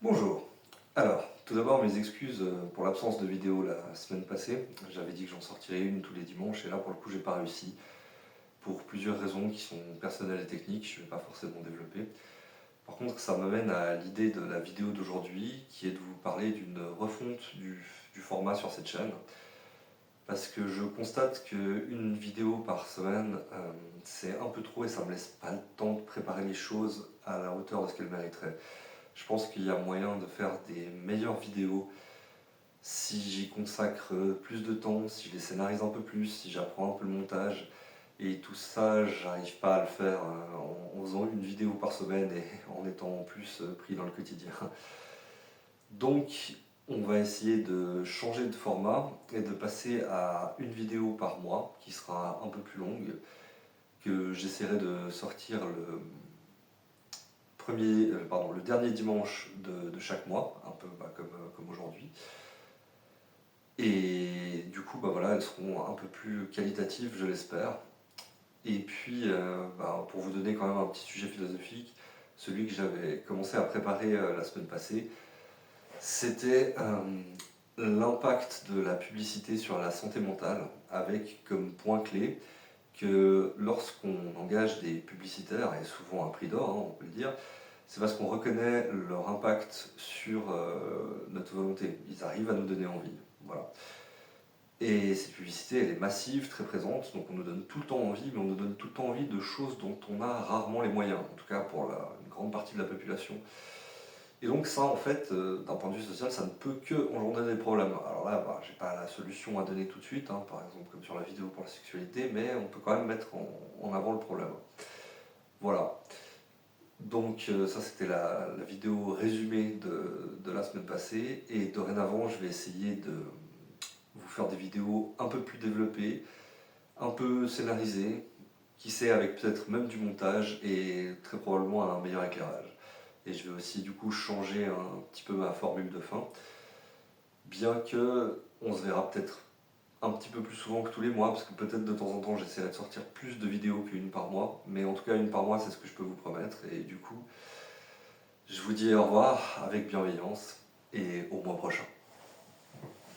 Bonjour. Alors, tout d'abord mes excuses pour l'absence de vidéo la semaine passée. J'avais dit que j'en sortirais une tous les dimanches et là pour le coup j'ai pas réussi. Pour plusieurs raisons qui sont personnelles et techniques, je ne vais pas forcément développer. Par contre ça m'amène à l'idée de la vidéo d'aujourd'hui qui est de vous parler d'une refonte du format sur cette chaîne. Parce que je constate qu'une vidéo par semaine c'est un peu trop et ça me laisse pas le temps de préparer les choses à la hauteur de ce qu'elles mériteraient. Je pense qu'il y a moyen de faire des meilleures vidéos si j'y consacre plus de temps, si je les scénarise un peu plus, si j'apprends un peu le montage. Et tout ça, j'arrive pas à le faire en faisant une vidéo par semaine et en étant en plus pris dans le quotidien. Donc, on va essayer de changer de format et de passer à une vidéo par mois qui sera un peu plus longue, que j'essaierai de sortir le dernier dimanche de chaque mois, un peu comme aujourd'hui. Et du coup, voilà, elles seront un peu plus qualitatives, je l'espère. Et puis, pour vous donner quand même un petit sujet philosophique, celui que j'avais commencé à préparer la semaine passée, c'était l'impact de la publicité sur la santé mentale, avec comme point clé que lorsqu'on engage des publicitaires, et souvent à prix d'or, on peut le dire, c'est parce qu'on reconnaît leur impact sur notre volonté. Ils arrivent à nous donner envie. Voilà. Et cette publicité, elle est massive, très présente, donc on nous donne tout le temps envie, mais on nous donne tout le temps envie de choses dont on a rarement les moyens, en tout cas pour une grande partie de la population. Et donc ça, en fait, d'un point de vue social, ça ne peut que engendrer des problèmes. Alors là, j'ai pas la solution à donner tout de suite, par exemple comme sur la vidéo pour la sexualité, mais on peut quand même mettre en avant le problème. Voilà. Donc ça c'était la vidéo résumée de la semaine passée, et dorénavant je vais essayer de vous faire des vidéos un peu plus développées, un peu scénarisées, qui sait avec peut-être même du montage et très probablement un meilleur éclairage. Et je vais aussi du coup changer un petit peu ma formule de fin, bien que on se verra peut-être un petit peu plus souvent que tous les mois, parce que peut-être de temps en temps j'essaierai de sortir plus de vidéos qu'une par mois, mais en tout cas une par mois c'est ce que je peux vous promettre, et du coup je vous dis au revoir avec bienveillance et au mois prochain.